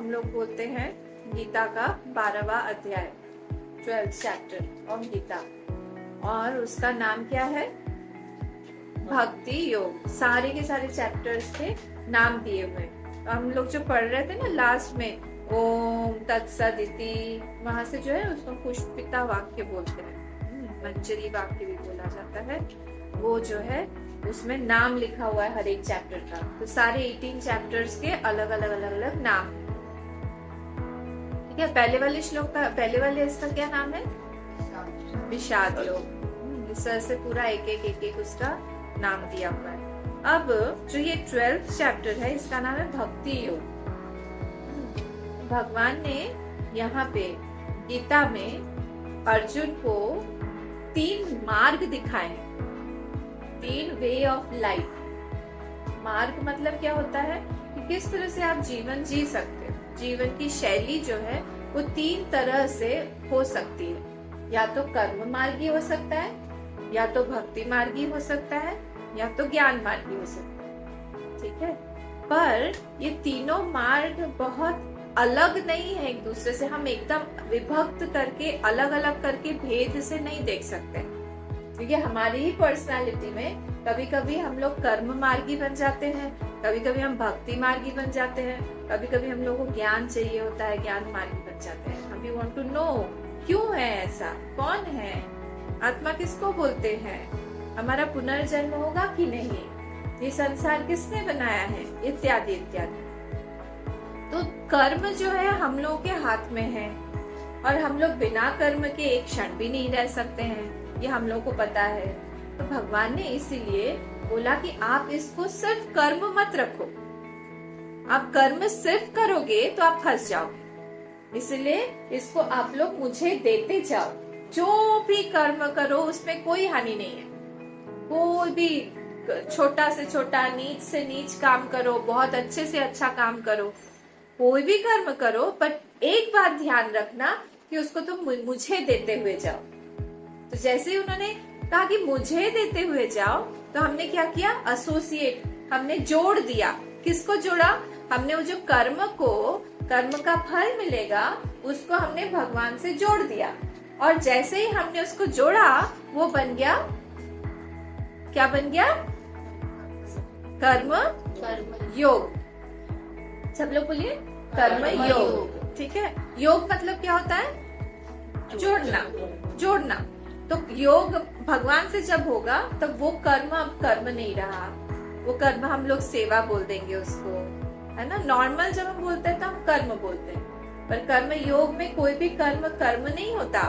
हम लोग बोलते हैं गीता का 12वां अध्याय, 12th चैप्टर ऑफ गीता, और उसका नाम क्या है? भक्ति योग। सारे के सारे चैप्टर्स के नाम दिए हुए। हम लोग जो पढ़ रहे थे ना लास्ट में, ओम तत्सदिति, वहां से जो है उसको पुष्पिता वाक्य बोलते हैं, मंजरी वाक्य भी बोला जाता है। वो जो है उसमें नाम लिखा हुआ है हर एक चैप्टर का। तो सारे 18 चैप्टर्स के अलग अलग अलग अलग नाम। ठीक है, पहले वाले श्लोक का, पहले वाले इसका क्या नाम है? विषाद योग। इस तरह से पूरा एक एक उसका नाम दिया हुआ है। अब जो ये 12th चैप्टर है इसका नाम है भक्ति योग। भगवान ने यहाँ पे गीता में अर्जुन को 3 मार्ग दिखाए, 3 वे ऑफ लाइफ। मार्ग मतलब क्या होता है कि किस तरह से आप जीवन जी सकते हो। जीवन की शैली जो है वो 3 तरह से हो सकती है। या तो कर्म मार्गी हो सकता है, या तो भक्ति मार्गी हो सकता है, या तो ज्ञान मार्गी हो सकता है। ठीक है, पर ये तीनों मार्ग बहुत अलग नहीं है एक दूसरे से। हम एकदम विभक्त करके, अलग अलग करके भेद से नहीं देख सकते, क्योंकि हमारी ही पर्सनालिटी में कभी कभी हम लोग कर्म मार्गी बन जाते हैं, कभी कभी हम भक्ति मार्गी बन जाते हैं, कभी कभी हम लोगों को ज्ञान चाहिए होता है, ज्ञान मार्गी बन जाते हैं। हम वी वांट टू नो क्यों है ऐसा, कौन है, आत्मा किसको बोलते हैं, हमारा पुनर्जन्म होगा कि नहीं, ये संसार किसने बनाया है, इत्यादि इत्यादि। तो कर्म जो है हम लोगों के हाथ में है, और हम लोग बिना कर्म के एक क्षण भी नहीं रह सकते हैं, ये हम लोग को पता है। तो भगवान ने इसीलिए बोला कि आप इसको सिर्फ कर्म मत रखो। आप कर्म सिर्फ करोगे तो आप फंस जाओगे, इसलिए इसको आप लोग मुझे देते जाओ। जो भी कर्म करो उसमें कोई हानि नहीं है। कोई भी छोटा से छोटा, नीच से नीच काम करो, बहुत अच्छे से अच्छा काम करो, कोई भी कर्म करो, पर एक बात ध्यान रखना कि उसको तुम मुझे देते हुए जाओ। तो जैसे ही उन्होंने कहा कि मुझे देते हुए जाओ, तो हमने क्या किया? एसोसिएट, हमने जोड़ दिया। किसको जोड़ा? हमने वो जो कर्म को, कर्म का फल मिलेगा, उसको हमने भगवान से जोड़ दिया। और जैसे ही हमने उसको जोड़ा, वो बन गया, क्या बन गया? कर्म योग। सब लोग बोलिए कर्म योग। ठीक है, योग मतलब क्या होता है? जोड़ना, जोड़ना। तो योग भगवान से जब होगा तब वो कर्म अब कर्म नहीं रहा, वो कर्म हम लोग सेवा बोल देंगे उसको, है ना। नॉर्मल जब हम बोलते हैं तो हम कर्म बोलते हैं, पर कर्म योग में कोई भी कर्म कर्म नहीं होता।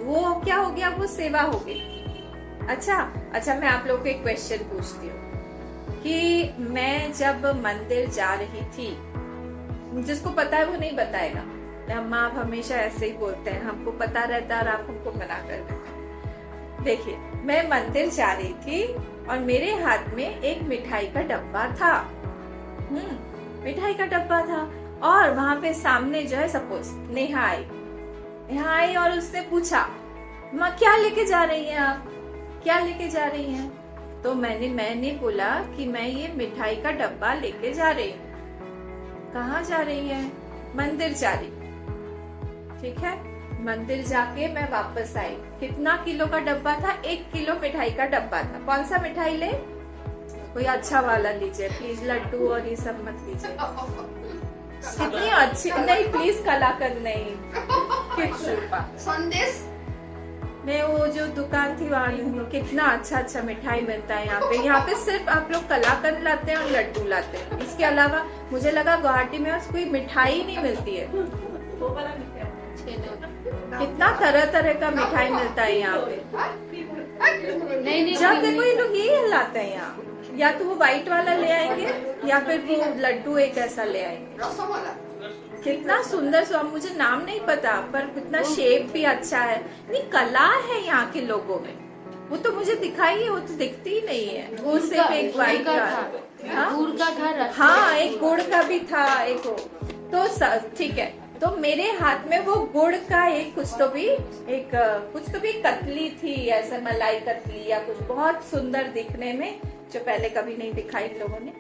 वो क्या हो गया? वो सेवा हो गई। अच्छा, मैं आप लोगों को एक क्वेश्चन पूछती हूँ कि मैं जब मंदिर जा रही थी, जिसको पता है वो नहीं बताएगा, अम्मा आप हमेशा ऐसे ही बोलते हैं, हमको पता रहता है और आप हमको मना कर देते हैं। देखिए, मैं मंदिर जा रही थी और मेरे हाथ में एक मिठाई का डब्बा था। मिठाई का डब्बा था, और वहां पे सामने जो है, सपोज नेहा आई और उसने पूछा, माँ क्या लेके जा रही हैं आप, क्या लेके जा रही हैं? तो मैंने बोला कि मैं ये मिठाई का डब्बा लेके जा रही हूँ। कहाँ जा रही है? मंदिर जा रही। ठीक है, मंदिर जाके मैं वापस आई। कितना किलो का डब्बा था? 1 किलो मिठाई का डब्बा था। कौन सा मिठाई ले? कोई अच्छा वाला लीजिए प्लीज, लड्डू और ये सब मत लीजिए। कितनी अच्छी, नहीं प्लीज कलाकंद नहीं, संदेश। मैं वो जो दुकान थी वहाँ, कितना अच्छा मिठाई मिलता है यहाँ पे सिर्फ आप लोग कलाकंद लाते हैं और लड्डू लाते हैं। इसके अलावा मुझे लगा गुवाहाटी में कोई मिठाई नहीं मिलती है। कितना तरह तरह का मिठाई मिलता है यहाँ पे। नहीं, जब देखो ये लोग यही लाते हैं यहाँ, या तो वो व्हाइट वाला ले आएंगे या फिर वो लड्डू एक ऐसा ले आएंगे। कितना सुंदर सो, मुझे नाम नहीं पता, पर कितना शेप भी अच्छा है। नहीं, कला है यहाँ के लोगों में। वो तो मुझे दिखाई है, वो तो दिखती ही नहीं है। वो सिर्फ एक व्हाइट का, गुड़ का था। हाँ, एक गुड़ का भी था, एक तो ठीक है। तो मेरे हाथ में वो गुड़ का एक कुछ तो भी कतली थी, ऐसे मलाई कतली या कुछ बहुत सुंदर दिखने में, जो पहले कभी नहीं दिखाई लोगों ने,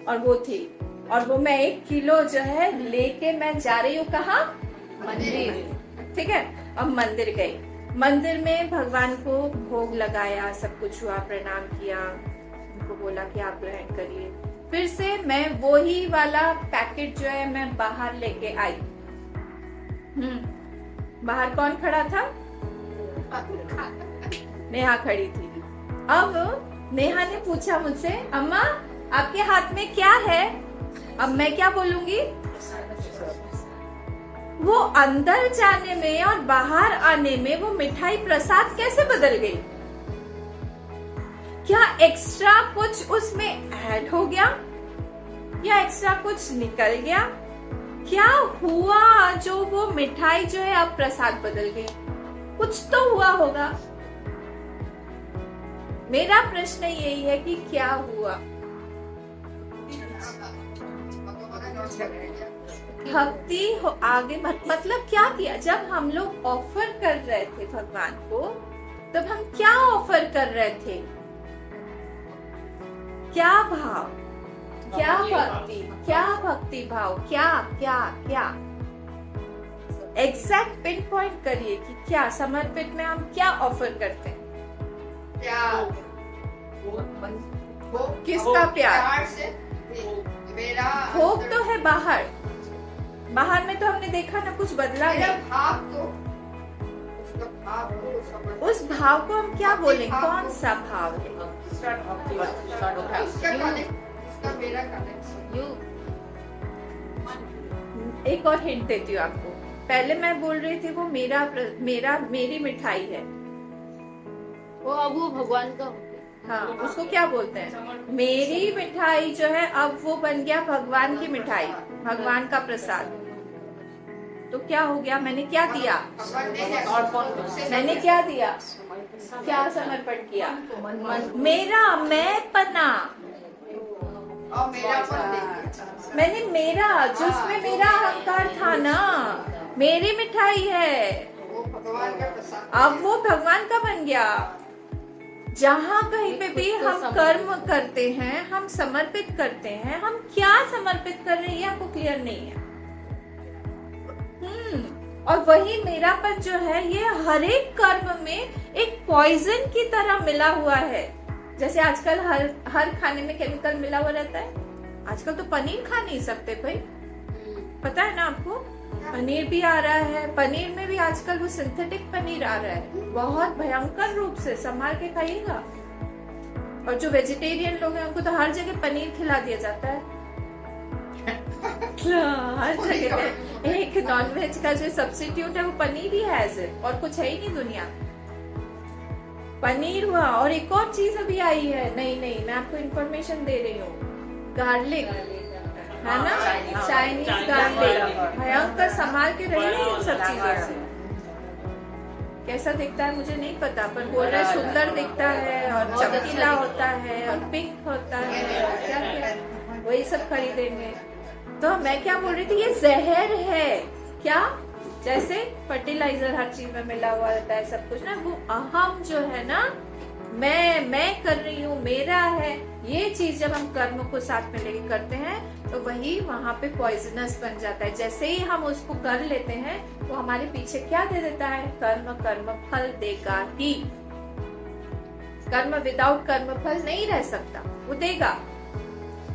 और वो थी। और वो मैं 1 किलो जो है लेके मैं जा रही हूँ कहाँ? मंदिर। ठीक है, अब मंदिर गई, मंदिर में भगवान को भोग लगाया, सब कुछ हुआ, प्रणाम किया, उनको बोला कि आप ग्रहण करिए। फिर से मैं वही वाला पैकेट जो है मैं बाहर लेके आई। बाहर कौन खड़ा था? नेहा खड़ी थी। अब नेहा ने पूछा मुझसे, अम्मा आपके हाथ में क्या है? अब मैं क्या बोलूंगी? वो अंदर जाने में और बाहर आने में वो मिठाई प्रसाद कैसे बदल गई? क्या एक्स्ट्रा कुछ उसमें ऐड हो गया या एक्स्ट्रा कुछ निकल गया? क्या हुआ जो वो मिठाई जो है अब प्रसाद बदल गई? कुछ तो हुआ होगा। मेरा प्रश्न यही है कि क्या हुआ? भक्ति हो आगे मतलब क्या किया? जब हम लोग ऑफर कर रहे थे भगवान को, तब हम क्या ऑफर कर रहे थे? क्या भाव, क्या भक्ति, क्या भक्ति भाव, क्या क्या क्या? एग्जैक्ट पिन पॉइंट करिए कि क्या समर्पित में हम क्या ऑफर करते हैं? प्यार, किसका प्यार? प्यार से मेरा भोग तो है बाहर, बाहर में तो हमने देखा ना कुछ बदला मेरा नहीं। भाव तो उसका भाव को समझ उस भाव को हम क्या बोलें? कौन सा भाव है? उसका मेरा कनेक्शन। एक और हिंट देती हूँ आपको। पहले मैं बोल रही थी वो मेरी मिठाई है, वो अब वो भगवान का हो गया। हाँ, उसको क्या बोलते हैं? मेरी मिठाई जो है अब वो बन गया भगवान की मिठाई, भगवान का प्रसाद। तो क्या हो गया? मैंने क्या दिया? मैंने क्या दिया? क्या समर्पण किया? मेरा मैं पना, और मेरा पर देखिए, मैंने मेरा, जिसमें मेरा अहंकार था ना, मेरी मिठाई है, वो भगवान का प्रसाद। अब वो भगवान का बन गया। जहाँ कहीं पे भी हम कर्म करते हैं, हम समर्पित करते हैं, हम क्या समर्पित कर रहे हैं ये आपको क्लियर नहीं है। और वही मेरापन जो है ये हर एक कर्म में एक पॉइजन की तरह मिला हुआ है। जैसे आजकल हर खाने में केमिकल मिला हुआ रहता है। आजकल तो पनीर खा नहीं सकते भाई, पता है ना आपको? पनीर भी आ रहा है, पनीर में भी आजकल वो सिंथेटिक पनीर आ रहा है, बहुत भयंकर रूप से, संभाल के खाइएगा। और जो वेजिटेरियन लोग हैं उनको तो हर जगह पनीर खिला दिया जाता है। हर जगह पे एक नॉनवेज का जो सब्स्टिट्यूट है वो पनीर ही है सिर्फ, और कुछ है ही नहीं दुनिया। पनीर हुआ, और एक और चीज अभी आई है, नहीं मैं आपको इन्फॉर्मेशन दे रही हूँ, गार्लिक है ना, चाइनीज गार्लिक, भयंकर संभाल के रहिए इन सब चीजों से। कैसा दिखता है मुझे नहीं पता, पर बोल रहे सुंदर दिखता है और चमकीला होता है और पिंक होता है, क्या क्या वही सब खरीदेंगे। तो मैं क्या बोल रही थी, ये जहर है क्या? जैसे फर्टिलाइजर हर चीज में मिला हुआ रहता है सब कुछ ना, वो अहम जो है ना, मैं कर रही हूँ, मेरा है, ये चीज जब हम कर्म को साथ में लेके करते हैं तो वही वहां पे पॉइजनस बन जाता है। जैसे ही हम उसको कर लेते हैं वो हमारे पीछे क्या दे देता है? कर्म फल देगा ही। कर्म विदाउट कर्म फल नहीं रह सकता, वो देगा।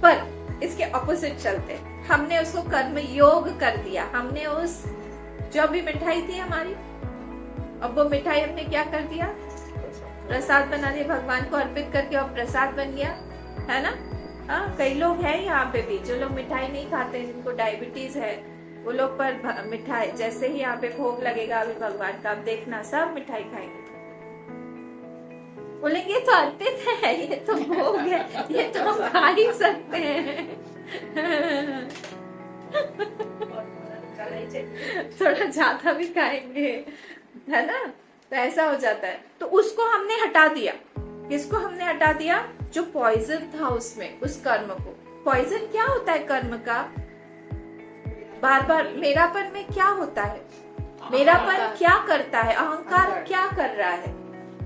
पर इसके ऑपोजिट चलते, हमने उसको कर्म योग कर दिया। हमने उस जो भी मिठाई थी हमारी, अब वो मिठाई हमने क्या कर दिया? प्रसाद बना दिया, भगवान को अर्पित करके और प्रसाद बन गया, है ना? हाँ, कई लोग हैं यहाँ पे भी जो लोग मिठाई नहीं खाते हैं, जिनको डायबिटीज है, वो लोग पर मिठाई जैसे ही यहाँ पे भोग लगेगा अभी भगवान का, आप देखना सब मिठाई खाएंगे, बोलेंगे ये तो अर्पित है, ये तो भोग है, ये तो हम खा ही सकते हैं। थोड़ा ज्यादा भी खाएंगे, है ना? तो ऐसा हो जाता है। तो उसको हमने हटा दिया। किसको हमने हटा दिया? जो पॉइजन था उसमें, उस कर्म को। पॉइजन क्या होता है कर्म का? बार बार मेरापन में क्या होता है? मेरापन क्या करता है? अहंकार क्या कर रहा है?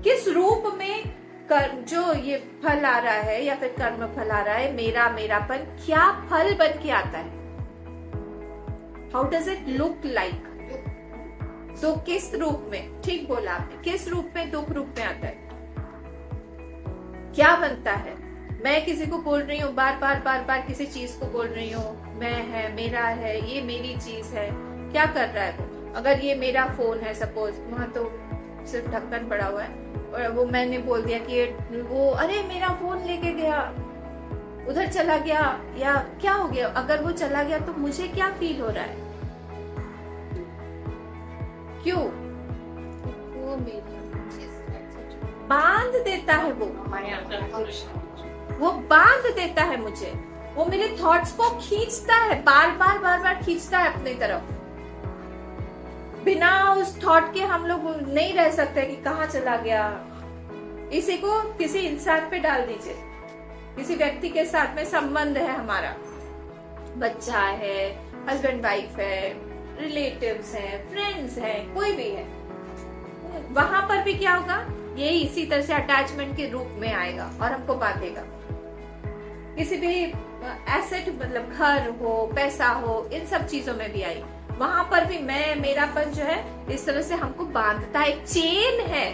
किस रूप में कर्म, जो ये फल आ रहा है या फिर कर्म फल आ रहा है, मेरा मेरापन क्या फल बन के आता है? How does it look like? तो किस रूप में? ठीक बोला आपने, किस रूप में? दुख रूप में आता है। क्या बनता है? मैं किसी को बोल रही हूँ, बार बार बार बार किसी चीज को बोल रही हूँ, मैं है, मेरा है, ये मेरी चीज है। क्या कर रहा है वो? अगर ये मेरा फोन है सपोज, वहां तो सिर्फ ढक्कन पड़ा हुआ है, और वो मैंने बोल दिया कि वो अरे मेरा फोन लेके गया, उधर चला गया, या क्या हो गया? अगर वो चला गया तो मुझे क्या फील हो रहा है? क्यों? वो मेरी बांध देता है वो बांध देता है मुझे, वो मेरे थॉट्स को खींचता है, बार बार बार बार खींचता है अपनी तरफ। बिना उस थॉट के हम लोग नहीं रह सकते कि कहाँ चला गया। इसी को किसी इंसान पे डाल दीजिए, किसी व्यक्ति के साथ में संबंध है हमारा, बच्चा है, हस्बैंड वाइफ है, रिलेटिव्स हैं, फ्रेंड्स हैं, कोई भी है, वहां पर भी क्या होगा? ये इसी तरह से अटैचमेंट के रूप में आएगा और हमको बांधेगा। किसी भी एसेट, मतलब घर हो, पैसा हो, इन सब चीजों में भी आई, वहां पर भी मैं मेरापन जो है इस तरह से हमको बांधता है। चेन है,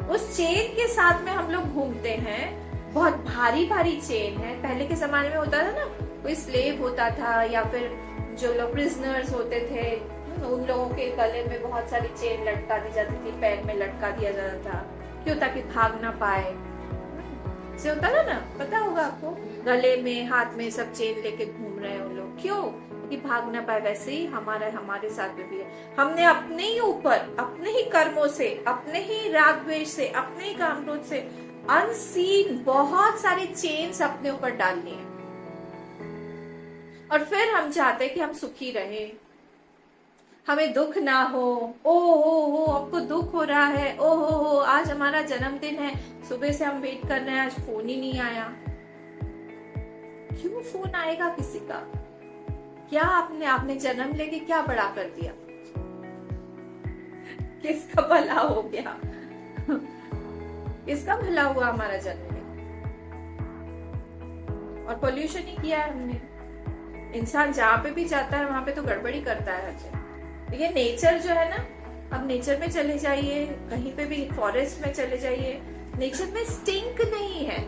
उस चेन के साथ में हम लोग घूमते हैं, बहुत भारी भारी चेन है। पहले के जमाने में होता था ना, कोई स्लेव होता था या फिर जो लोग प्रिजनर्स होते थे, उन लोगों के गले में बहुत सारी चेन लटका दी जाती थी, पैर में लटका दिया जाता था। क्यों? ताकि भाग ना पाए। से होता था ना, पता होगा आपको, गले में, हाथ में सब चेन लेके घूम रहे हैं उन लोग। क्यों? कि भाग ना पाए। वैसे ही हमारे साथ में भी है। हमने अपने ही ऊपर, अपने ही कर्मों से, अपने ही राग द्वेष से, अपने ही काम क्रोध से अनसीन बहुत सारी चेन्स अपने ऊपर डालनी है, और फिर हम चाहते हैं कि हम सुखी रहे, हमें दुख ना हो। ओ हो, हमको दुख हो रहा है, ओ हो, आज हमारा जन्मदिन है, सुबह से हम वेट कर रहे हैं, आज फोन ही नहीं आया। क्यों फोन आएगा किसी का? क्या आपने जन्म लेके क्या बड़ा कर दिया? किसका भला हो गया? किसका भला हुआ हमारा जन्म में? और पोल्यूशन ही किया है हमने। इंसान जहाँ पे भी जाता है वहां पे तो गड़बड़ी करता है। ये नेचर जो है ना, अब नेचर में चले जाइए, कहीं पे भी फॉरेस्ट में चले जाइए, नेचर में स्टिंक नहीं है।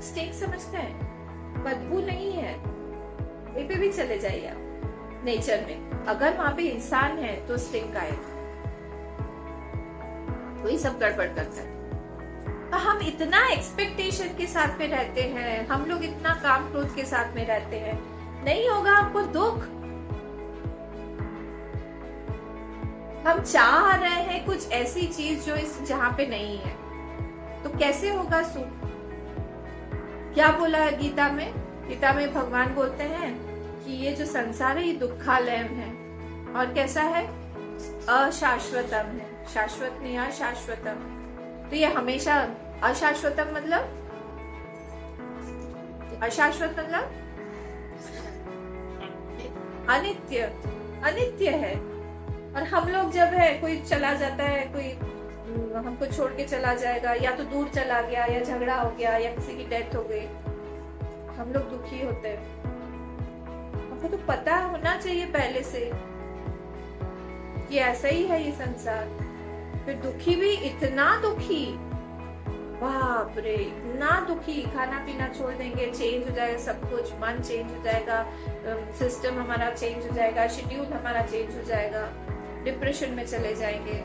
स्टिंक समझते हैं? बदबू नहीं है। कहीं पे भी चले जाइए आप नेचर में, अगर वहां पे इंसान है तो स्टिंक आएगा। वही सब गड़बड़ करता है। हम इतना एक्सपेक्टेशन के साथ में रहते हैं, हम लोग इतना काम क्रोध के साथ में रहते हैं, नहीं होगा आपको दुख। हम चाह रहे हैं कुछ ऐसी चीज जो इस जहां पे नहीं है, तो कैसे होगा सुख? क्या बोला है गीता में? गीता में भगवान बोलते हैं कि ये जो संसार है ये दुखालय है, और कैसा है? अशाश्वतम है। शाश्वत नहीं, अशाश्वतम। तो ये हमेशा अशाश्वतम मतलब, अशाश्वत मतलब अनित्य, अनित्य है। और हम लोग जब है, कोई चला जाता है, कोई हमको छोड़ के चला जाएगा, या तो दूर चला गया, या झगड़ा हो गया, या किसी की डेथ हो गई, हम लोग दुखी होते हैं। हमको तो पता होना चाहिए पहले से कि ऐसा ही है ये संसार। फिर दुखी भी इतना दुखी, बाप रे, इतना दुखी, खाना पीना छोड़ देंगे, चेंज हो जाएगा सब कुछ, मन चेंज हो जाएगा, सिस्टम हमारा चेंज हो जाएगा, शेड्यूल हमारा चेंज हो जाएगा, डिप्रेशन में चले जाएंगे।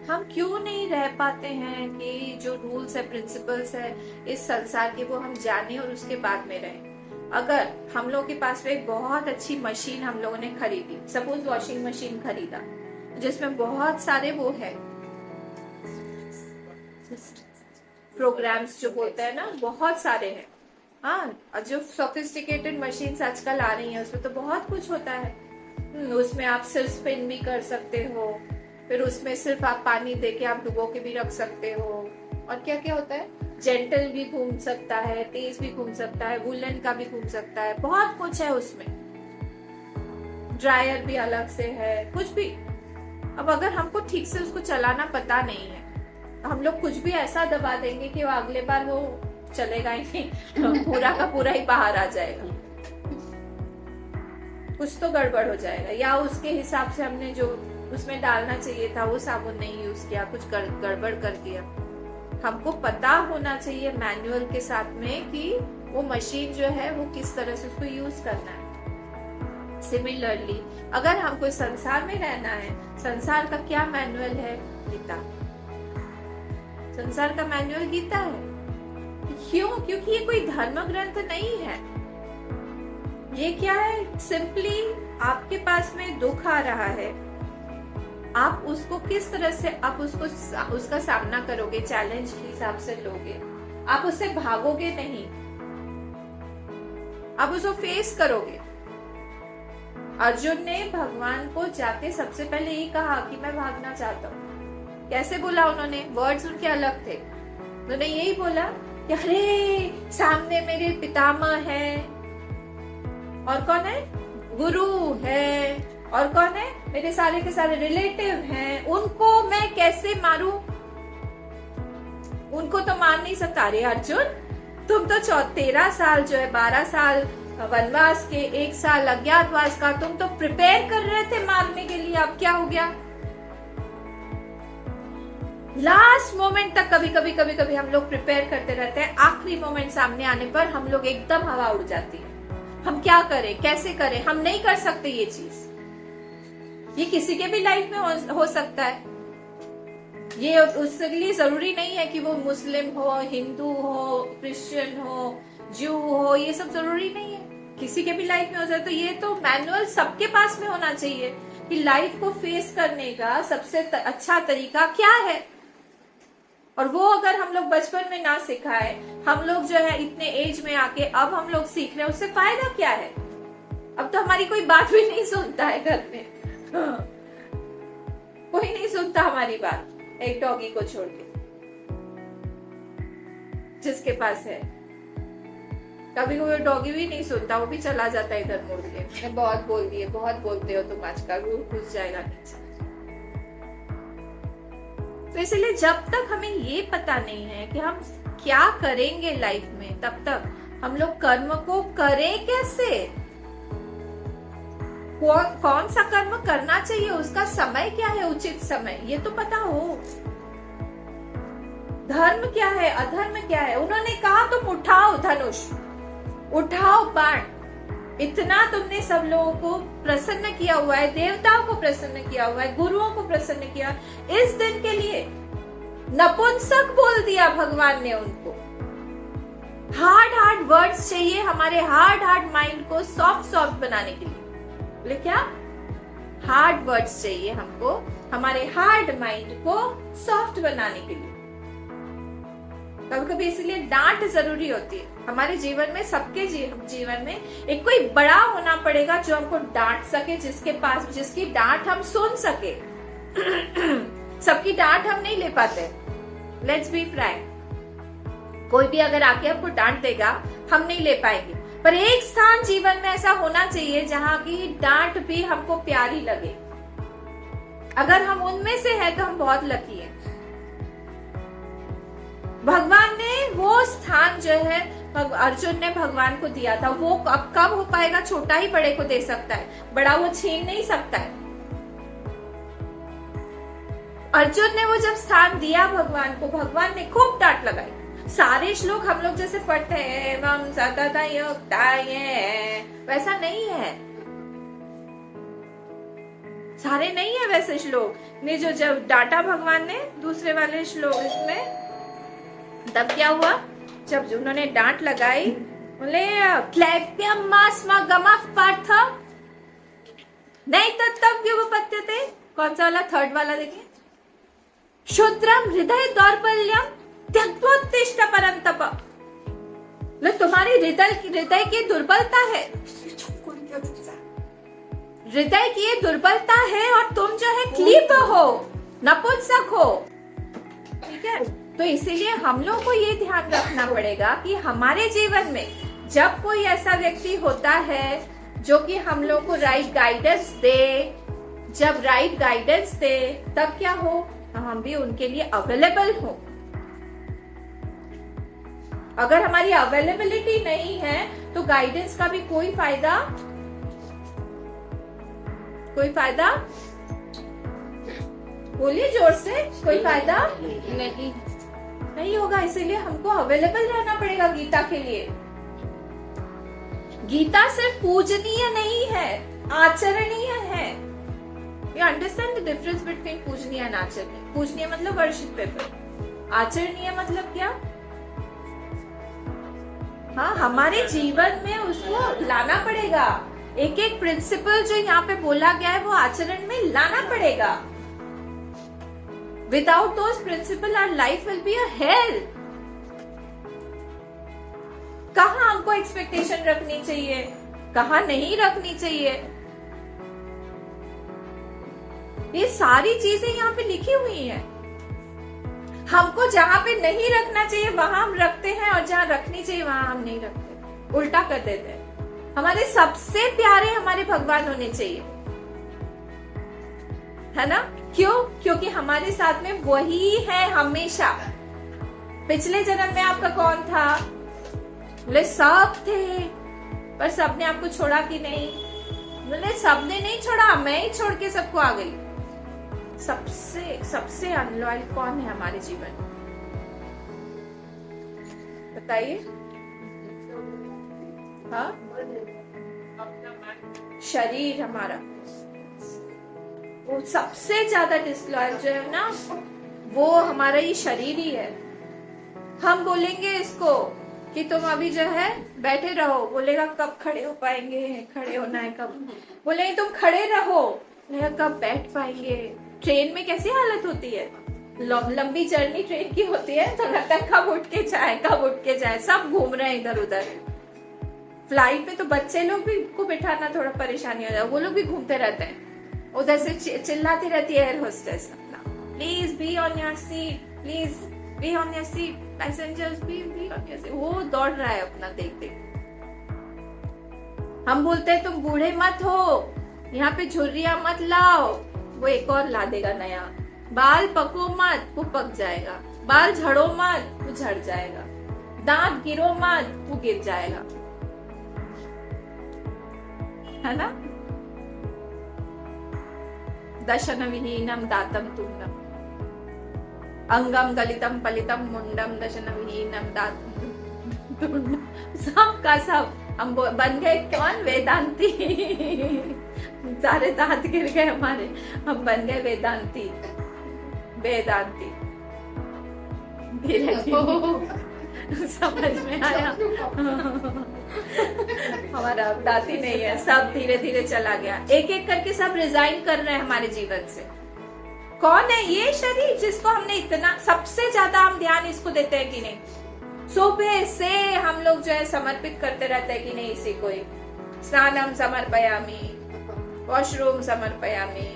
हम क्यों नहीं रह पाते हैं कि जो रूल्स है, प्रिंसिपल्स है इस संसार के, वो हम जाने और उसके बाद में रहें। अगर हम लोगों के पास में एक बहुत अच्छी मशीन हम लोगों ने खरीदी, सपोज वॉशिंग मशीन खरीदा, जिसमें बहुत सारे वो है प्रोग्राम्स जो बोलते हैं ना, बहुत सारे हैं। हाँ, जो सोफिस्टिकेटेड मशीन्स आजकल आ रही हैं उसमें तो बहुत कुछ होता है। उसमें आप सिर्फ स्पिन भी कर सकते हो, फिर उसमें सिर्फ आप पानी देके आप डुबो के भी रख सकते हो, और क्या क्या होता है, जेंटल भी घूम सकता है, तेज भी घूम सकता है, वुलन का भी घूम सकता है, बहुत कुछ है उसमें। ड्रायर भी अलग से है, कुछ भी। अब अगर हमको ठीक से उसको चलाना पता नहीं है, तो हम लोग कुछ भी ऐसा दबा देंगे कि वो अगले बार वो चलेगा ही नहीं, पूरा का पूरा ही बाहर आ जाएगा, कुछ तो गड़बड़ हो जाएगा। या उसके हिसाब से हमने जो उसमें डालना चाहिए था वो साबुन नहीं यूज किया, कुछ गड़बड़ कर दिया। हमको पता होना चाहिए मैनुअल के साथ में कि वो मशीन जो है वो किस तरह से उसको यूज करना है। सिमिलरली अगर हमको संसार में रहना है, संसार का क्या मैनुअल है? गीता। संसार का मैनुअल गीता है। क्यों? क्योंकि ये कोई धर्म ग्रंथ नहीं है। ये क्या है? सिंपली आपके पास में दुख आ रहा है, आप उसको किस तरह से आप उसका सामना करोगे, चैलेंज के हिसाब से लोगे। आप उससे भागोगे नहीं, आप उसको फेस करोगे। अर्जुन ने भगवान को जाके सबसे पहले ये कहा कि मैं भागना चाहता हूँ। कैसे बोला उन्होंने? वर्ड्स उनके अलग थे। उन्होंने यही बोला कि अरे सामने मेरे पितामह है, और कौन है? गुरु है, और कौन है? मेरे सारे के सारे रिलेटिव हैं, उनको मैं कैसे मारूं? उनको तो मार नहीं सकता। अरे अर्जुन, तुम तो 13 साल जो है, 12 साल वनवास के, 1 साल अज्ञातवास का, तुम तो प्रिपेयर कर रहे थे मारने के लिए। अब क्या हो गया? लास्ट मोमेंट तक कभी कभी हम लोग प्रिपेयर करते रहते हैं, आखिरी मोमेंट सामने आने पर हम लोग एकदम हवा उड़ जाती है। हम क्या करें, कैसे करें? हम नहीं कर सकते ये चीज। ये किसी के भी लाइफ में हो सकता है। ये उसके लिए जरूरी नहीं है कि वो मुस्लिम हो, हिंदू हो, क्रिश्चियन हो, ज्यू हो, ये सब जरूरी नहीं है। किसी के भी लाइफ में हो जाए। तो ये तो मैनुअल सबके पास में होना चाहिए कि लाइफ को फेस करने का सबसे अच्छा तरीका क्या है। और वो अगर हम लोग बचपन में ना सिखाए, हम लोग जो है इतने एज में आके अब हम लोग सीख रहे हैं, उससे फायदा क्या है? अब तो हमारी कोई बात भी नहीं सुनता है घर में। कोई नहीं सुनता हमारी बात, एक डॉगी को छोड़ के, जिसके पास है। कभी कोई डॉगी भी नहीं सुनता, वो भी चला जाता है इधर मुड़ के। मैंने बहुत बोल दिए, बहुत बोलते हो तुम आजकल, वो घुस जाएगा नीचे। तो इसलिए जब तक हमें ये पता नहीं है कि हम क्या करेंगे लाइफ में, तब तक हम लोग कर्म को करें कैसे, कौन सा कर्म करना चाहिए, उसका समय क्या है, उचित समय, ये तो पता हो। धर्म क्या है, अधर्म क्या है। उन्होंने कहा तुम उठाओ धनुष, उठाओ बाण। इतना तुमने सब लोगों को प्रसन्न किया हुआ है, देवताओं को प्रसन्न किया हुआ है, गुरुओं को प्रसन्न किया। इस दिन के लिए नपुंसक बोल दिया भगवान ने उनको। हार्ड वर्ड्स चाहिए हमारे हार्ड माइंड को सॉफ्ट बनाने के लिए। बोले क्या? हार्ड वर्ड्स चाहिए हमको हमारे हार्ड माइंड को सॉफ्ट बनाने के लिए। कभी कभी इसलिए डांट जरूरी होती है हमारे जीवन में। सबके जीवन में एक कोई बड़ा होना पड़ेगा जो हमको डांट सके, जिसकी डांट हम सुन सके। सबकी डांट हम नहीं ले पाते, लेट्स बी फ्रैंक। कोई भी अगर आके हमको डांट देगा, हम नहीं ले पाएंगे। पर एक स्थान जीवन में ऐसा होना चाहिए जहां की डांट भी हमको प्यारी लगे। अगर हम उनमें से हैं तो हम बहुत लकी हैं। भगवान ने वो स्थान जो है अर्जुन ने भगवान को दिया था, वो अब कब हो पाएगा? छोटा ही बड़े को दे सकता है, बड़ा वो छीन नहीं सकता है। अर्जुन ने वो जब स्थान दिया भगवान को, भगवान ने खूब डांट लगाई। सारे श्लोक हम लोग जैसे पढ़ते हैं, एवं सतत युक्ताये, वैसा नहीं है। सारे नहीं है वैसे श्लोक ने जो जब डांटा भगवान ने दूसरे वाले श्लोक इसमें, तब क्या हुआ? जब उन्होंने डांट लगाई, बोले क्लैप्यम मास्मा गमः पार्थ नहीं तत्व्युपपद्यते। कौन सा वाला? थर्ड वाला देखिए। शूद्रम हृदय दौर्बल्यम त्यक्त्वोत्तिष्ठ परंतप। तुम्हारी हृदय की दुर्बलता है, हृदय की ये दुर्बलता है, और तुम जो है क्लीप हो, नपुंसक हो। ठीक है, तो इसीलिए हम लोग को ये ध्यान रखना पड़ेगा कि हमारे जीवन में जब कोई ऐसा व्यक्ति होता है जो कि हम लोग को राइट गाइडेंस दे, जब राइट गाइडेंस दे तब क्या हो, हम भी उनके लिए अवेलेबल हो। अगर हमारी अवेलेबिलिटी नहीं है तो गाइडेंस का भी कोई फायदा बोलिए जोर से, कोई फायदा नहीं होगा। इसीलिए हमको अवेलेबल रहना पड़ेगा गीता के लिए। गीता सिर्फ पूजनीय नहीं है, आचरणीय है। You understand the difference between पूजनीय एंड आचरणीय? पूजनीय मतलब वर्शिपेबल, आचरणीय मतलब क्या? हाँ, हमारे जीवन में उसको लाना पड़ेगा। एक एक प्रिंसिपल जो यहाँ पे बोला गया है वो आचरण में लाना पड़ेगा। Without those principle our life will be a hell. कहाँ हमको एक्सपेक्टेशन रखनी चाहिए, कहाँ नहीं रखनी चाहिए, ये सारी चीजें यहाँ पे लिखी हुई हैं। हमको जहाँ पे नहीं रखना चाहिए वहां हम रखते हैं, और जहाँ रखनी चाहिए वहां हम नहीं रखते, उल्टा कर देते हैं। हमारे सबसे प्यारे हमारे भगवान होने चाहिए, है ना? क्यों? क्योंकि हमारे साथ में वही है हमेशा। पिछले जन्म में आपका कौन था? बोले सब थे, पर सबने आपको छोड़ा कि नहीं? बोले सबने नहीं छोड़ा, मैं ही छोड़ के सबको आ गई। सबसे अनलॉयल कौन है हमारे जीवन में? बताइए। हाँ, शरीर हमारा, वो सबसे ज्यादा डिसलॉयल जो है ना, वो हमारा ये शरीर ही है। हम बोलेंगे इसको कि तुम अभी जो है बैठे रहो, बोलेगा कब खड़े हो पाएंगे, खड़े होना है कब। बोलेंगे तुम खड़े रहो, बोलेगा कब बैठ पाएंगे। ट्रेन में कैसी हालत होती है, लंबी जर्नी ट्रेन की होती है, तो लगता है कब उठ के जाए, सब घूम रहे हैं इधर उधर। फ्लाइट में तो बच्चे लोग भी को बिठाना थोड़ा परेशानी हो जाए, वो लोग भी घूमते रहते हैं, उधर से चिल्लाती रहती है air hostess, please be on your seat, please be on your seat, passengers be on your seat. वो दौड़ रहा है अपना देख देख। हम बोलते हैं तुम बूढ़े मत हो, यहाँ पे झुर्रिया मत लाओ, वो एक और ला देगा नया। बाल पको मत, वो पक जाएगा। बाल झड़ो मत, वो झड़ जाएगा। दांत गिरो मत, वो गिर जाएगा, है ना? दशन विहीनम दातम तुंडम, अंगम गलितम पलितम मुंडम, दशन विहीनम दातम तुंडम। सब का सब हम बन गए कौन? वेदांती। सारे दांत गिर गए हमारे, हम बन गए वेदांती। धीरे धीरे समझ में आया। हमारा दाती नहीं है, सब धीरे धीरे चला गया। एक एक करके सब रिजाइन कर रहे हैं हमारे जीवन से। कौन है ये शरीर जिसको हमने इतना, सबसे ज्यादा हम ध्यान इसको देते हैं कि नहीं? सुबह से हम लोग जो है समर्पित करते रहते हैं कि नहीं इसी को। स्नानम समर्पयामि, वॉशरूम समर्पयामि,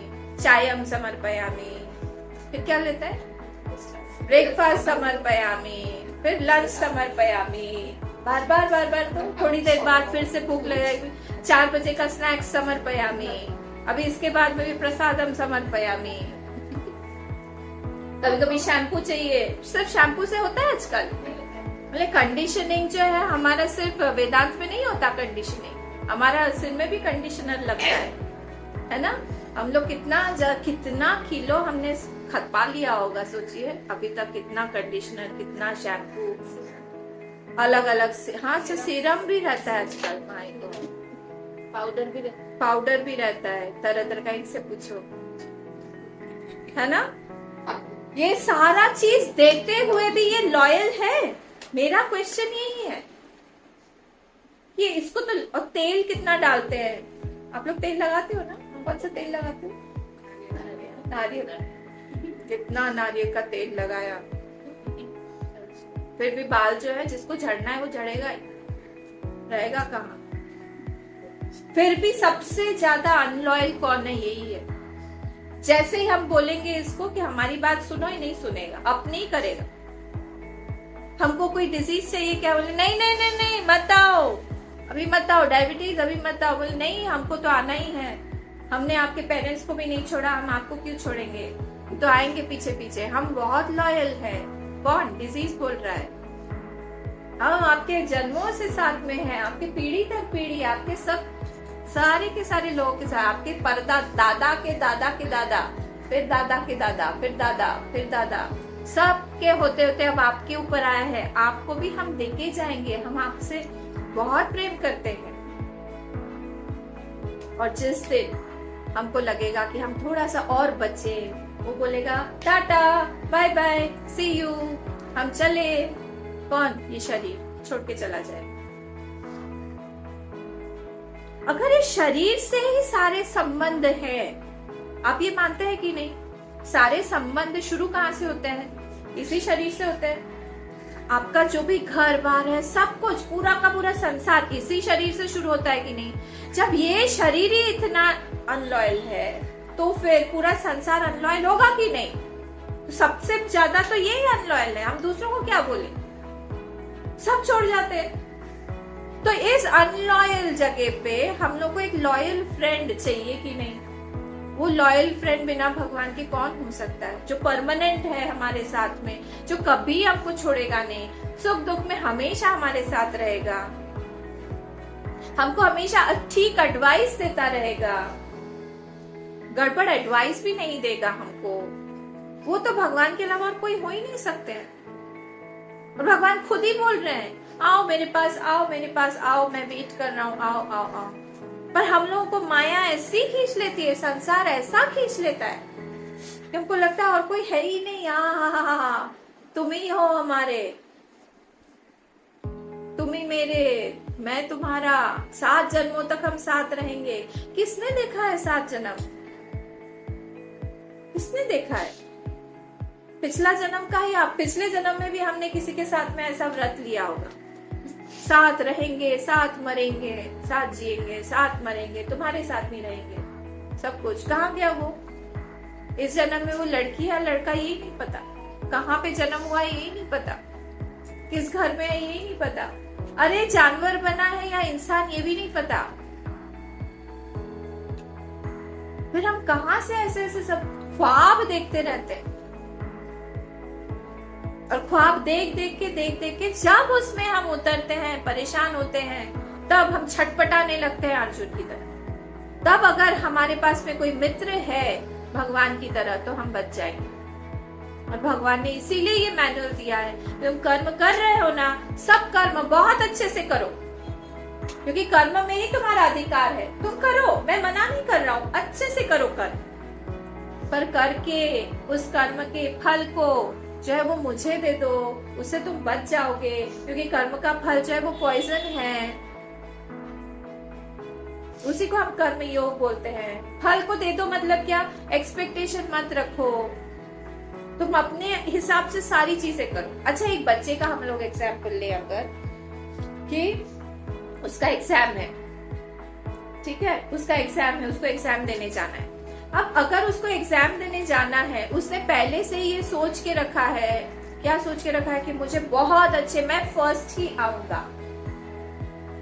चायम समर्पयामि, फिर क्या लेता है? ब्रेकफास्ट समर्पयामि, फिर लंच समर्पयामि, बार बार तो थोड़ी देर बाद फिर से भूख लगेगी, 4 बजे का स्नैक्स समर्पयामि, अभी इसके बाद में भी प्रसादम समर्पयामि। कभी कभी शैम्पू चाहिए, सिर्फ शैम्पू से होता है आजकल? मतलब कंडीशनिंग जो है हमारा सिर्फ वेदांत में नहीं होता, कंडीशनिंग हमारा सिर में भी कंडीशनर लगता है ना? हम लोग कितना किलो हमने खपा लिया होगा, सोचिए अभी तक। कितना कंडीशनर, कितना शैम्पू, अलग अलग से। हाँ, सीरम भी रहता है आजकल, माई को पाउडर भी रहता है, तरह तरह का। इनसे पूछो, है ना? ये सारा चीज देखते हुए भी ये लॉयल है? मेरा क्वेश्चन यही है कि इसको तो, और तेल कितना डालते हैं आप लोग? तेल लगाते हो ना? कौन सा तेल लगाते हो? नारियल। कितना नारियल का तेल लगाया, फिर भी बाल जो है जिसको झड़ना है वो झड़ेगा ही, रहेगा कहाँ? फिर भी सबसे ज्यादा अनलॉयल कौन है? यही है। जैसे ही हम बोलेंगे इसको कि हमारी बात सुनो, ही नहीं सुनेगा, अपनी ही करेगा। हमको कोई डिजीज चाहिए क्या? बोले नहीं नहीं नहीं नहीं, मत आओ, अभी मत आओ, डायबिटीज अभी मत आओ। बोले नहीं, हमको तो आना ही है। हमने आपके पेरेंट्स को भी नहीं छोड़ा, हम आपको क्यों छोड़ेंगे? तो आएंगे पीछे पीछे। हम बहुत लॉयल है। कौन? डिजीज बोल रहा है। हम आपके जन्मों से साथ में हैं, आपके पीढ़ी दर पीढ़ी, आपके सब सारे के सारे लोगों के साथ, आपके परदा दादा के दादा के दादा, फिर दादा के दादा, फिर दादा, फिर दादा, सब के होते होते अब आपके ऊपर आया है। आपको भी हम देके जाएंगे। हम आपसे बहुत प्रेम करते हैं। और जिस दिन हमको लगेगा कि हम थोड़ा सा और बचे, वो बोलेगा tata bye bye see you, हम चले। कौन? ये शरीर छोड़ के चला जाए। अगर इस शरीर से ही सारे संबंध है, आप ये मानते हैं कि नहीं? सारे संबंध शुरू कहाँ से होते हैं? इसी शरीर से होते हैं। आपका जो भी घर बार है, सब कुछ, पूरा का पूरा संसार इसी शरीर से शुरू होता है कि नहीं? जब ये शरीर ही इतना अनलॉयल है, तो फिर पूरा संसार अनलॉयल होगा कि नहीं? तो सबसे ज्यादा तो यही अनलॉयल है। हम दूसरों को क्या बोले? सब छोड़ जाते हैं। तो इस अनलॉयल जगह पे हम लोग को एक लॉयल फ्रेंड चाहिए कि नहीं? वो लॉयल फ्रेंड बिना भगवान के कौन हो सकता है? जो परमानेंट है हमारे साथ में, जो कभी हमको छोड़ेगा नहीं, सुख दुख में हमेशा हमारे साथ रहेगा, हमको हमेशा ठीक एडवाइस देता रहेगा, गड़बड़ एडवाइस भी नहीं देगा हमको। वो तो भगवान के अलावा और कोई हो ही नहीं सकते हैं। और भगवान खुद ही बोल रहे हैं, आओ मेरे पास, आओ मेरे पास, आओ, मैं वेट कर रहा हूँ, आओ आओ आओ। पर हम लोगों को माया ऐसी खींच लेती है, संसार ऐसा खींच लेता है कि हमको लगता है और कोई है ही नहीं। तुम ही हो हमारे, तुम ही मेरे, मैं तुम्हारा, 7 जन्मों तक हम साथ रहेंगे। किसने देखा है 7 जन्म? किसने देखा है? पिछला जन्म का ही आप, पिछले जन्म में भी हमने किसी के साथ में ऐसा व्रत लिया होगा, साथ रहेंगे, साथ मरेंगे, साथ जिएंगे, साथ मरेंगे, तुम्हारे साथ नहीं रहेंगे, सब कुछ। कहाँ गया वो? इस जन्म में वो लड़की है लड़का, यही नहीं पता। कहाँ पे जन्म हुआ यही नहीं पता। किस घर में है यही नहीं पता। अरे जानवर बना है या इंसान, ये भी नहीं पता। फिर हम कहाँ से ऐसे ऐसे सब ख्वाब देखते रहते हैं। और ख्वाब देख देख के जब उसमें हम उतरते हैं, परेशान होते हैं, तब हम छटपटाने लगते हैं अर्जुन की तरह। तब अगर हमारे पास में कोई मित्र है भगवान की तरह, तो हम बच जाएंगे। और भगवान ने इसीलिए ये मैनुअल दिया है, तुम कर्म कर रहे हो ना, सब कर्म बहुत अच्छे से करो, क्योंकि कर्म में ही तुम्हारा अधिकार है। तुम करो, मैं मना नहीं कर रहा हूँ, अच्छे से करो कर्म, पर करके उस कर्म के फल को जो है वो मुझे दे दो, उससे तुम बच जाओगे। क्योंकि कर्म का फल जो है वो पॉइजन है, उसी को हम कर्म योग बोलते हैं। फल को दे दो मतलब क्या? एक्सपेक्टेशन मत रखो, तुम अपने हिसाब से सारी चीजें करो। अच्छा, एक बच्चे का हम लोग एग्जाम्पल ले, अगर कि उसका एग्जाम है, ठीक है, उसका एग्जाम है, उसको एग्जाम देने जाना है। अब अगर उसको एग्जाम देने जाना है, उसने पहले से ये सोच के रखा है, क्या सोच के रखा है कि मुझे बहुत अच्छे, मैं फर्स्ट ही आऊंगा,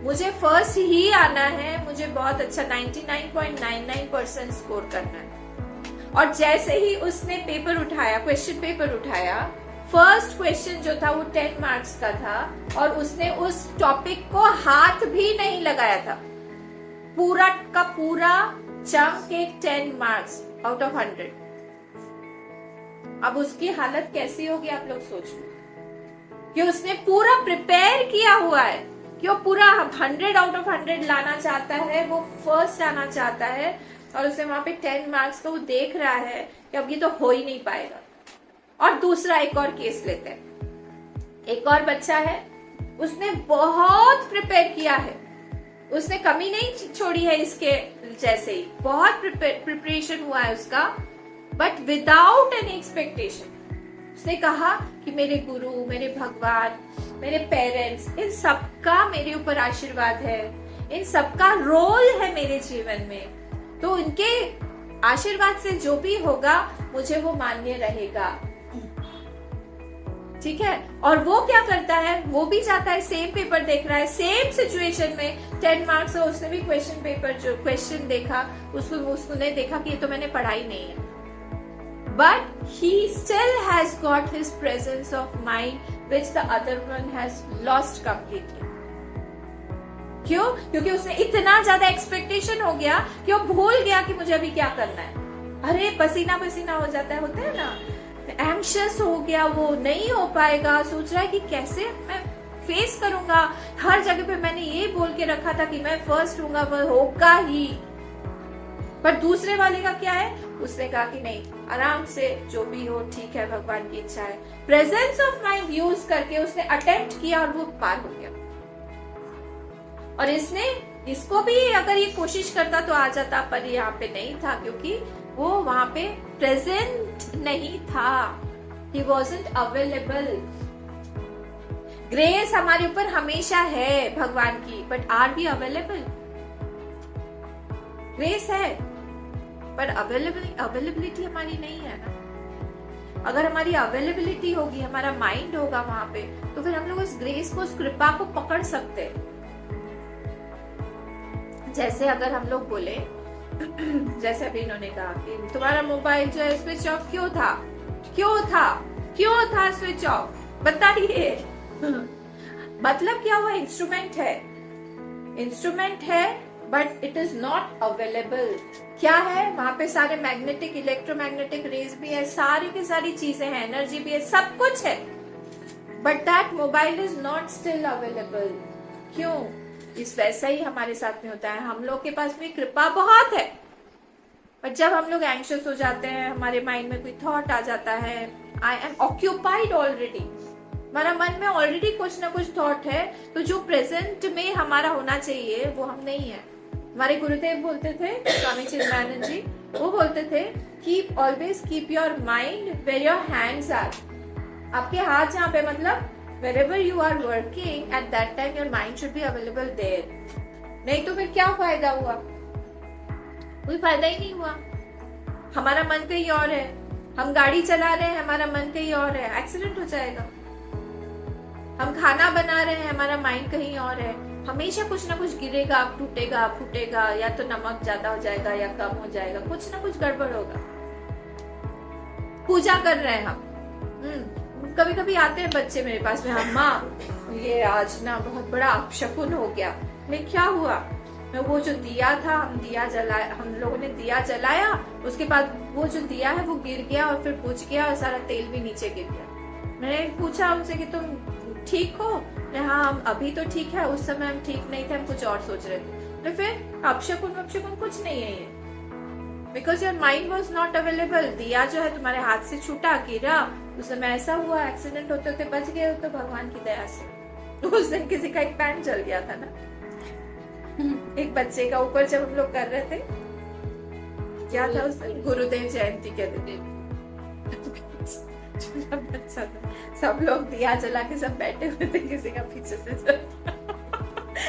मुझे फर्स्ट ही आना है, मुझे बहुत अच्छा 99.99% स्कोर करना है। और जैसे ही उसने पेपर उठाया, क्वेश्चन पेपर उठाया, फर्स्ट क्वेश्चन जो था वो 10 मार्क्स का था, और उसने उस टॉपिक को हाथ भी नहीं लगाया था। पूरा का पूरा चंक के 10 मार्क्स आउट ऑफ 100। अब उसकी हालत कैसी होगी आप लोग सोचो, कि उसने पूरा प्रिपेयर किया हुआ है, कि वो पूरा 100 आउट ऑफ 100 लाना चाहता है, वो फर्स्ट आना चाहता है, और उसे वहां पे 10 मार्क्स का वो देख रहा है कि अब ये तो हो ही नहीं पाएगा। और दूसरा एक और केस लेते हैं। एक और बच्चा है, उसने बहुत प्रिपेयर किया है, उसने कमी नहीं छोड़ी है, इसके जैसे ही बहुत प्रिपरेशन हुआ है उसका, बट विदाउट एनी एक्सपेक्टेशन। उसने कहा कि मेरे गुरु, मेरे भगवान, मेरे पेरेंट्स, इन सबका मेरे ऊपर आशीर्वाद है, इन सबका रोल है मेरे जीवन में, तो उनके आशीर्वाद से जो भी होगा मुझे वो मान्य रहेगा। ठीक है। और वो क्या करता है, वो भी जाता है, सेम पेपर देख रहा है, सेम सिचुएशन में 10 मार्क्स है, उसने भी क्वेश्चन पेपर जो क्वेश्चन देखा, उसने देखा कि ये तो मैंने पढ़ाई नहीं है, but he still has got his presence of mind which the other one has lost completely. क्यों? क्योंकि उसने इतना ज्यादा एक्सपेक्टेशन हो गया कि वो भूल गया कि मुझे अभी क्या करना है। अरे पसीना पसीना हो जाता है, होता है ना, एंग्शियस हो गया, वो नहीं हो पाएगा, सोच रहा है कि कैसे मैं फेस करूंगा, हर जगह पे मैंने ये बोल के रखा था कि मैं फर्स्ट हूंगा, वो होगा ही। पर दूसरे वाले का क्या है, उसने कहा कि नहीं, आराम से जो भी हो ठीक है, भगवान की इच्छा है, प्रेजेंस ऑफ माइंड यूज करके उसने अटेम्प्ट किया और वो पार हो गया। और इसको भी अगर ये कोशिश करता तो आ जाता, पर यहाँ पे नहीं था, क्योंकि वो वहां पे प्रेजेंट नहीं था, ही वॉजंट अवेलेबल। ग्रेस हमारे ऊपर हमेशा है भगवान की, but are we available? Grace है पर अवेलेबिलिटी हमारी नहीं है ना। अगर हमारी अवेलेबिलिटी होगी, हमारा माइंड होगा वहां पे, तो फिर हम लोग उस ग्रेस को, उस कृपा को पकड़ सकते हैं। जैसे अगर हम लोग बोले, जैसे अभी इन्होंने कहा कि तुम्हारा मोबाइल जो है स्विच ऑफ क्यों था, क्यों था स्विच ऑफ, बताइए। मतलब क्या हुआ, इंस्ट्रूमेंट है but it is not available. क्या है वहां पे, सारे मैग्नेटिक इलेक्ट्रोमैग्नेटिक रेज भी है, सारी की सारी चीजें हैं, एनर्जी भी है, सब कुछ है, but that mobile is not still available. क्यों? इस वैसा ही हमारे साथ में होता है, हम लोग के पास भी कृपा बहुत है, पर जब हम लोग एंग्शियस हो जाते हैं, हमारे माइंड में कोई थॉट आ जाता है, आई एम ऑक्यूपाइड ऑलरेडी, हमारा मन में ऑलरेडी कुछ ना कुछ थॉट है, तो जो प्रेजेंट में हमारा होना चाहिए वो हम नहीं है। हमारे गुरुदेव बोलते थे, स्वामी चिन्मयानंद जी, वो बोलते थे keep always keep your mind where your hands are. आपके हाथ जहाँ पे, मतलब wherever you are working at that time your mind should be available there। नहीं तो फिर क्या फायदा हुआ, कोई फायदा ही नहीं हुआ। हमारा मन कहीं और है, हम गाड़ी चला रहे हैं, हमारा मन कहीं और है, एक्सीडेंट हो जाएगा। हम खाना बना रहे हैं, हमारा माइंड कहीं और है, हमेशा कुछ ना कुछ गिरेगा, टूटेगा, फूटेगा, या तो नमक ज्यादा हो जाएगा या कम हो जाएगा, कुछ ना कुछ गड़बड़ होगा। पूजा कर रहे हैं हम, कभी कभी आते हैं बच्चे मेरे पास में, अम्मा ये आज ना बहुत बड़ा अपशकुन हो गया। मैं क्या हुआ? मैं वो जो दिया था, हम लोगों ने दिया जलाया, उसके बाद वो जो दिया है वो गिर गया और फिर बुझ गया और सारा तेल भी नीचे गिर गया। मैंने पूछा उनसे कि तुम ठीक हो? हाँ हम अभी तो ठीक है, उस समय हम ठीक नहीं थे, हम कुछ और सोच रहे थे। तो फिर अपशकुन कुछ नहीं है ये, because your mind was not available. दिया जो है तुम्हारे हाथ से छूटा, गिरा, उस समय ऐसा हुआ, एक्सीडेंट होते होते बच गए तो भगवान की दया से। उस दिन किसी का एक पैंट जल गया था ना, एक बच्चे का, ऊपर जब हम लोग कर रहे थे, क्या था उस दिन, गुरुदेव जयंती के दिन, बच्चा था, सब लोग दिया जला के सब बैठे हुए थे, किसी का पीछे से जल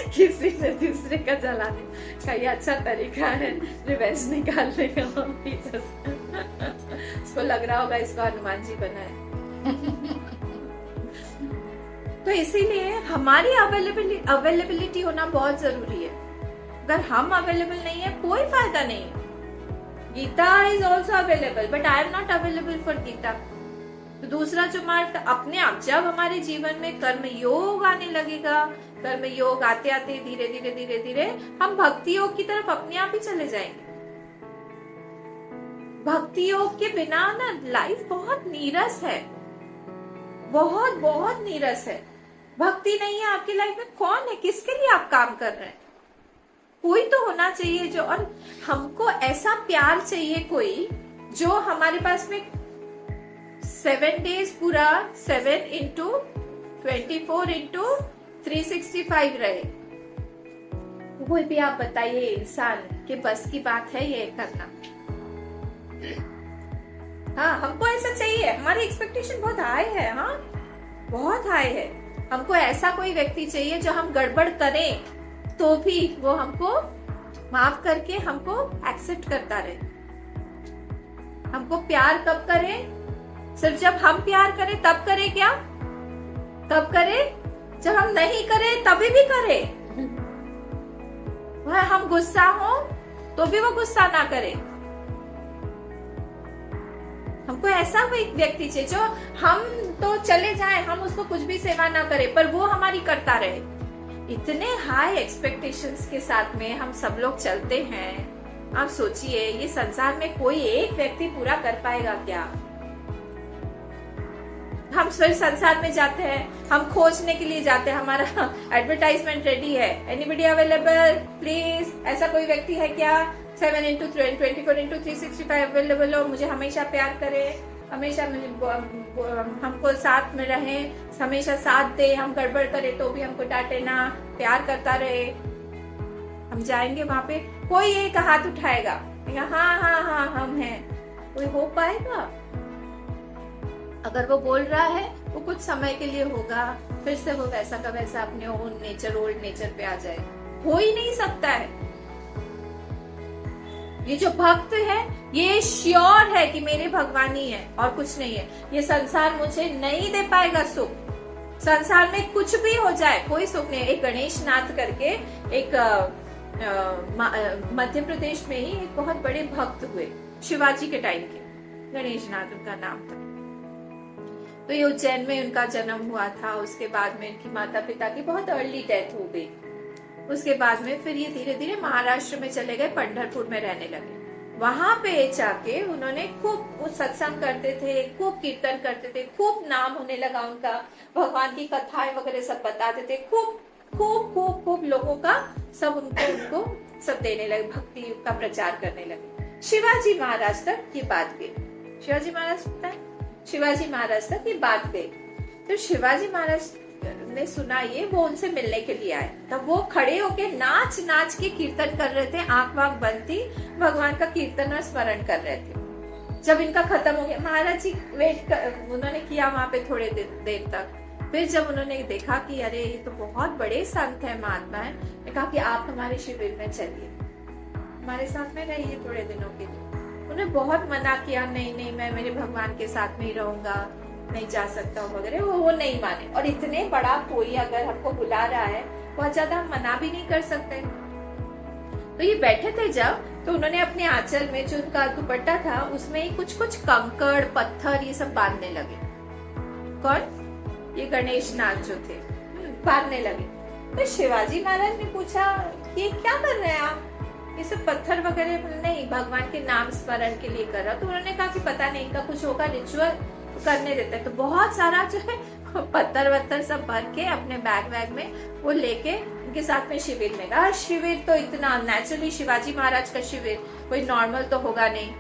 किसी ने दूसरे का जलाने का, ये अच्छा तरीका है रिवेंज निकालने का पीछे से। उसको लग रहा होगा इसको हनुमान जी बनाए। तो इसीलिए हमारी अवेलेबिलिटी होना बहुत जरूरी है। अगर हम अवेलेबल नहीं है, कोई फायदा नहीं है। Gita is also available, but I am not available for Gita. तो दूसरा जो मार्ग अपने आप, जब हमारे जीवन में कर्म योग आने लगेगा, कर्म योग आते आते धीरे धीरे हम भक्ति योग की तरफ अपने आप ही चले जाएंगे। भक्ति योग के बिना ना लाइफ बहुत नीरस है, बहुत नीरस है। भक्ति नहीं है आपकी लाइफ में, कौन है, किसके लिए आप काम कर रहे हैं? कोई तो होना चाहिए जो, और हमको ऐसा प्यार चाहिए कोई जो हमारे पास में 7 days पूरा 7/24/365 रहे। कोई भी आप बताइए इंसान के बस की बात है ये करना? हाँ, हमको ऐसा चाहिए, हमारी एक्सपेक्टेशन बहुत हाई है, हाँ बहुत हाई है। हमको ऐसा कोई व्यक्ति चाहिए जो हम गड़बड़ करें तो भी वो हमको माफ करके हमको एक्सेप्ट करता रहे। हमको प्यार कब करें? सिर्फ जब हम प्यार करें तब करें क्या? कब करे? जब हम नहीं करें तभी भी करे। वह हम गुस्सा हो तो भी वो गुस्सा ना करे। हमको ऐसा कोई व्यक्ति चाहिए जो हम तो चले जाएं, हम उसको कुछ भी सेवा ना करें पर वो हमारी करता रहे। इतने हाई एक्सपेक्टेशंस के साथ में हम सब लोग चलते हैं। आप सोचिए ये संसार में कोई एक व्यक्ति पूरा कर पाएगा क्या? हम फिर संसार में जाते हैं, हम खोजने के लिए जाते हैं, हमारा एडवर्टाइजमेंट रेडी है, एनीबडी अवेलेबल प्लीज। ऐसा कोई व्यक्ति है क्या? 7/24/365 अवेलेबल हो, मुझे हमेशा प्यार करे, हमेशा हमको साथ में रहे, हमेशा साथ दे, हम गड़बड़ करे तो भी हमको डांटे ना, प्यार करता रहे। हम जाएंगे वहां पे, कोई एक हाथ उठाएगा, हाँ हाँ हाँ हम हैं। कोई हो पाएगा? अगर वो बोल रहा है वो कुछ समय के लिए होगा, फिर से वो वैसा का वैसा अपने ओल्ड नेचर पे आ जाए। हो ही नहीं सकता है। ये जो भक्त है ये श्योर है कि मेरे भगवान ही है और कुछ नहीं है। ये संसार मुझे नहीं दे पाएगा सुख। संसार में कुछ भी हो जाए कोई सुख नहीं। एक गणेश नाथ करके एक मध्य प्रदेश में ही एक बहुत बड़े भक्त हुए, शिवाजी के टाइम के, गणेश नाथ उनका नाम था। तो ये उज्जैन में उनका जन्म हुआ था। उसके बाद में इनकी माता पिता की बहुत अर्ली डेथ हो गई। उसके बाद में फिर ये धीरे धीरे महाराष्ट्र में चले गए, पंढरपुर में रहने लगे। वहां पे जाके उन्होंने खूब सत्संग करते थे, खूब कीर्तन करते थे, खूब नाम होने लगा उनका, भगवान की कथाएं वगैरह सब बताते थे, खूब खूब खूब खूब लोगों का सब उनको सब देने लगे, भक्ति का प्रचार करने लगे। शिवाजी महाराज तक ये बात गई। शिवाजी महाराज पता है, शिवाजी महाराज तक ये बात गई। तो शिवाजी महाराज ने सुना ये, वो उनसे मिलने के लिए आए। तब वो खड़े होके नाच नाच के कीर्तन कर रहे थे, आंख वाँख बंद थी, भगवान का कीर्तन और स्मरण कर रहे थे। जब इनका खत्म हो गया, महाराज जी उन्होंने किया वहां पे थोड़े देर तक। फिर जब उन्होंने देखा कि अरे ये तो बहुत बड़े संत है, महात्मा है, ने कहा कि आप हमारे शिविर में चलिए, हमारे साथ में रहिए थोड़े दिनों के लिए। उन्हें बहुत मना किया, नहीं नहीं मैं मेरे भगवान के साथ में ही रहूंगा, नहीं जा सकता हूँ वगैरह। वो नहीं माने। और इतने बड़ा कोई अगर हमको बुला रहा है, बहुत ज्यादा हम मना भी नहीं कर सकते। तो ये बैठे थे जब, तो उन्होंने अपने आंचल में जो उनका दुपट्टा था उसमें कुछ कुछ कंकड़ पत्थर ये सब बांधने लगे। कौन? ये गणेश नाथ जो थे, बांधने लगे। तो शिवाजी महाराज ने पूछा ये क्या कर रहे हैं आप? ये सब पत्थर वगैरह? नहीं, भगवान के नाम स्मरण के लिए कर रहा। तो उन्होंने कहा कि पता नहीं इनका कुछ होगा, रिचुअल करने देते हैं। तो बहुत सारा जो है पत्थर वत्थर सब भर के अपने बैग में वो लेके उनके साथ में शिविर में गया। शिविर तो इतना नेचुरली, शिवाजी महाराज का शिविर कोई नॉर्मल तो होगा नहीं,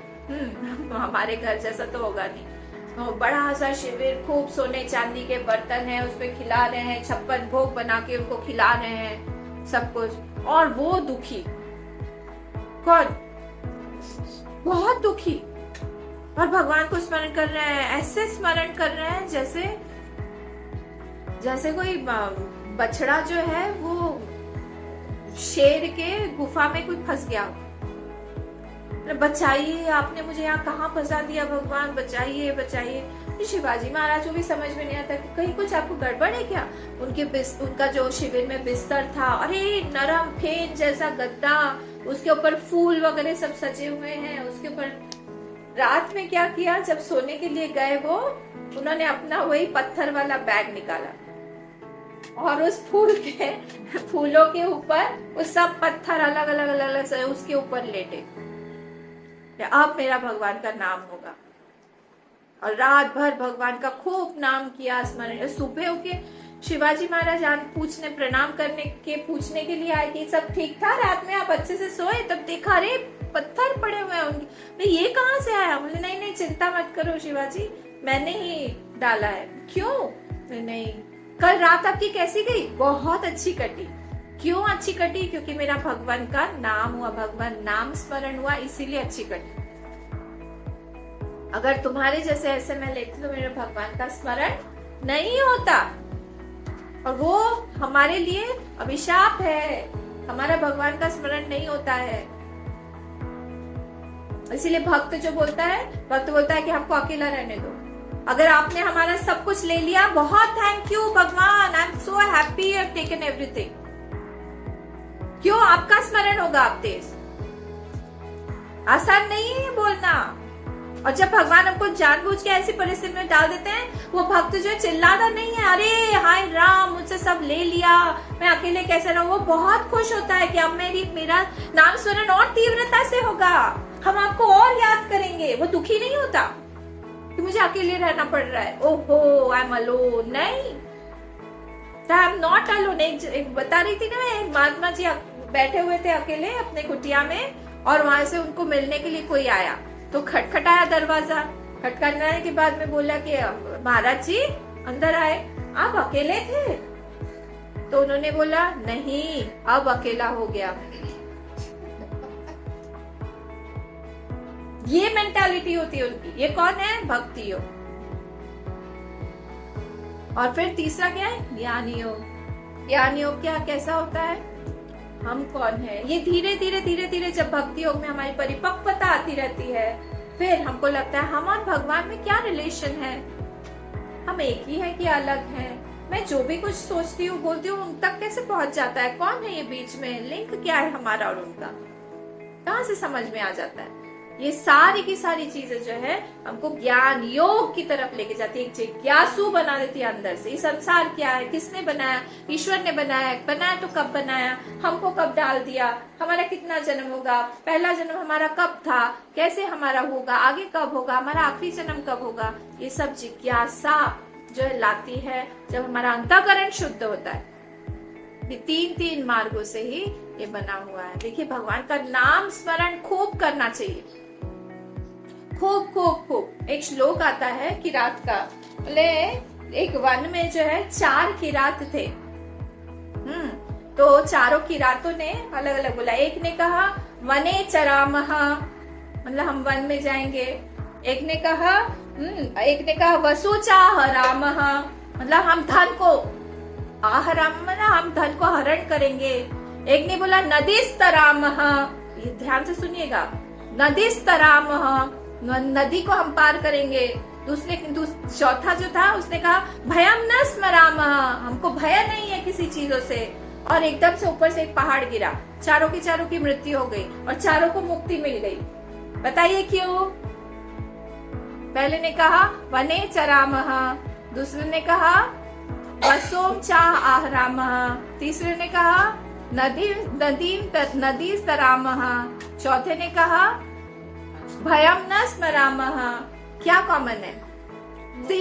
हमारे घर जैसा तो होगा नहीं। तो बड़ा सा शिविर, खूब सोने चांदी के बर्तन है, उसमें खिला रहे हैं, 56 भोग बना के उनको खिला रहे हैं सब कुछ। और वो दुखी, कौन? बहुत दुखी, और भगवान को स्मरण कर रहे हैं। ऐसे स्मरण कर रहे हैं जैसे कोई बछड़ा जो है वो शेर के गुफा में कोई फंस गया। बचाइए, आपने मुझे यहाँ कहाँ फंसा दिया भगवान, बचाइए बचाइए। शिवाजी महाराज को भी समझ में नहीं आता कि कहीं कुछ आपको गड़बड़ है क्या। उनका जो शिविर में बिस्तर था, अरे नरम फेन जैसा गद्दा, उसके ऊपर फूल वगैरह सब सजे हुए हैं। उसके ऊपर रात में क्या किया, जब सोने के लिए गए वो, उन्होंने अपना वही पत्थर वाला बैग निकाला और उस फूलों के ऊपर वो सब पत्थर अलग अलग उसके ऊपर लेटे। अब मेरा भगवान का नाम होगा। और रात भर भगवान का खूब नाम किया, स्मरण। सुबह होके शिवाजी महाराज पूछने, प्रणाम करने के पूछने के लिए आए कि सब ठीक था, रात में आप अच्छे से सोए? तब देखा अरे पत्थर पड़े हुए हैं उनके। ये कहाँ से आया? बोले नहीं नहीं चिंता मत करो शिवाजी, मैंने ही डाला है। क्यों? नहीं, कल रात आपकी कैसी गई? बहुत अच्छी कटी। क्यों अच्छी कटी? क्योंकि मेरा भगवान का नाम हुआ, भगवान नाम स्मरण हुआ, इसीलिए अच्छी कटी। अगर तुम्हारे जैसे ऐसे मैं लेती तो मेरे भगवान का स्मरण नहीं होता, और वो हमारे लिए अभिशाप है। हमारा भगवान का स्मरण नहीं होता है। इसीलिए भक्त जो बोलता है, भक्त बोलता है कि हमको अकेला रहने दो, अगर आपने हमारा सब कुछ ले लिया, बहुत थैंक यू भगवान, I am so happy you have taken everything. क्यों आपका स्मरण होगा आप तेज? आसान नहीं है ये बोलना। और जब भगवान हमको जानबूझ के ऐसी परिस्थिति में डाल देते हैं, वो भक्त जो चिल्लाता नहीं है, अरे हाय राम मुझसे सब ले लिया, मैं अकेले कैसे रहूं, वो बहुत खुश होता है कि अब मेरा नाम स्मरण और तीव्रता से होगा, हम आपको और याद करेंगे। वो दुखी नहीं होता कि मुझे अकेले रहना पड़ रहा है, ओहो आई एम अलोन। नहीं, आई एम नॉट अलोन। एक बता रही थी ना मैं, महात्मा जी बैठे हुए थे अकेले अपने कुटिया में, और वहां से उनको मिलने के लिए कोई आया, तो खटखटाया दरवाजा। खटखटाने के बाद में बोला कि महाराज जी अंदर आए, आप अकेले थे? तो उन्होंने बोला नहीं, अब अकेला हो गया। ये मेंटालिटी होती है उनकी। ये कौन है? भक्ति योग। और फिर तीसरा क्या है? ज्ञान योग। ज्ञान योग क्या कैसा होता है? हम कौन है, ये धीरे धीरे धीरे धीरे जब भक्ति योग में हमारी परिपक्वता आती रहती है, फिर हमको लगता है हम और भगवान में क्या रिलेशन है, हम एक ही है कि अलग हैं। मैं जो भी कुछ सोचती हूँ बोलती हूँ उन तक कैसे पहुंच जाता है, कौन है ये बीच में, लिंक क्या है हमारा और उनका, कहाँ से समझ में आ जाता है। ये सारी की सारी चीजें जो है हमको ज्ञान योग की तरफ लेके जाती है, एक जिज्ञासु बना देती है अंदर से। ये संसार क्या है, किसने बनाया? ईश्वर ने बनाया। बनाया तो कब बनाया, हमको कब डाल दिया, हमारा कितना जन्म होगा, पहला जन्म हमारा कब था, कैसे हमारा होगा, आगे कब होगा, हमारा आखिरी जन्म कब होगा। ये सब जिज्ञासा जो है लाती है जब हमारा अंतःकरण शुद्ध होता है। ये तीन मार्गों से ही ये बना हुआ है। देखिए भगवान का नाम स्मरण खूब करना चाहिए, खूब खूब खूब। एक श्लोक आता है किरात का, बोले एक वन में जो है 4 किरात थे। तो चारों किरातों ने अलग अलग बोला। एक ने कहा वने चरामः, मतलब हम वन में जाएंगे। एक ने कहा वसुचाह रामः, मतलब हम धन को हम धन को हरण करेंगे। एक ने बोला नदीस्तरामः, ये ध्यान से सुनिएगा, नदीस्तरामः, नदी को हम पार करेंगे। चौथा जो था उसने कहा भयम न स्मरामः, हमको भय नहीं है किसी चीजों से। और एकदम से ऊपर से एक पहाड़ गिरा, चारों की मृत्यु हो गई और चारों को मुक्ति मिल गई। बताइए क्यों? पहले ने कहा वने चरामः, दूसरे ने कहा वसोम चाह आहरामः, तीसरे ने कहा नदी तरामः, चौथे ने कहा भयम न स्मरामः। क्या कॉमन है?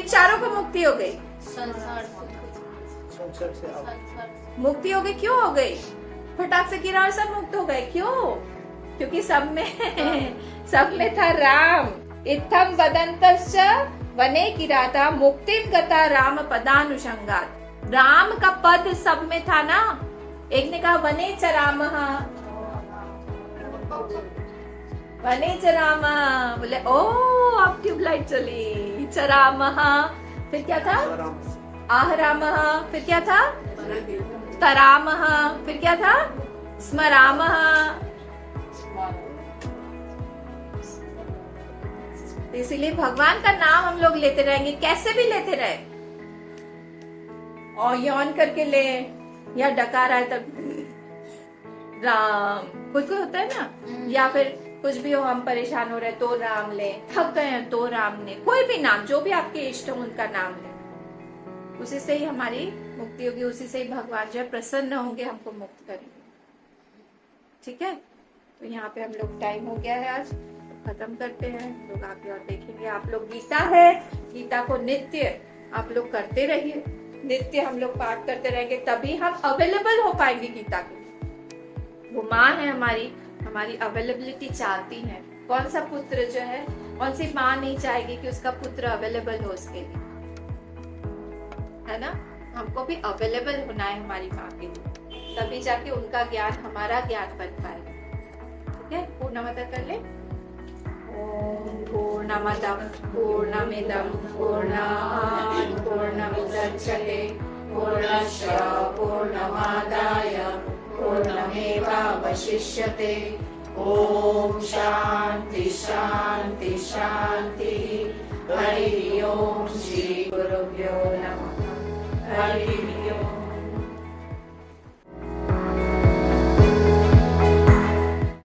चारों को मुक्ति हो गई, मुक्ति हो गई। क्यों हो गई? फटाक से गिरा और सब मुक्त हो गए। क्यों? क्योंकि सब में था राम। इत्थम वदन्तश्च वने किराता मुक्तिम गता राम पदानुषंगात। राम का पद सब में था ना। एक ने कहा वने चरामः, वने चरामः, बोले ओ अब ट्यूबलाइट चली। चरामः, फिर क्या था? आहरामः, फिर क्या था? तरामः, फिर क्या था? स्मरामः। इसीलिए भगवान का नाम हम लोग लेते रहेंगे, कैसे भी लेते रहे, और यौन करके ले या डकार आए तब राम, कुछ होता है ना, या फिर कुछ भी हो, हम परेशान हो रहे तो राम ले, थक गए हैं तो राम ले, कोई भी नाम जो भी आपके इष्ट हो उनका नाम ले, उसी से ही हमारी मुक्ति होगी, उसी से ही भगवान जो है प्रसन्न होंगे, हमको मुक्त करेंगे। ठीक है, तो यहाँ पे हम लोग टाइम हो गया है, आज खत्म करते हैं। लोग आगे और देखेंगे। आप लोग गीता है, गीता को नित्य आप लोग करते रहिए, नित्य हम लोग पाठ करते रहेंगे, तभी हम अवेलेबल हो पाएंगे गीता के। वो माँ है हमारी अवेलेबिलिटी चाहती है। कौन सा पुत्र जो है, कौन सी माँ नहीं चाहेगी कि उसका पुत्र अवेलेबल हो उसके लिए, है ना? हमको भी अवेलेबल होना है हमारी माँ के लिए, तभी जाके उनका ज्ञान हमारा ज्ञान बन पाएगा। ठीक है, पूर्णमतः कर ले। ओम पूर्णमदः पूर्णमिदं पूर्णात् पूर्णमुदच्यते पूर्णस्य पूर्णमादाय पूर्णमेवावशिष्यते। ओम शांति शांति शांति। हरि ओम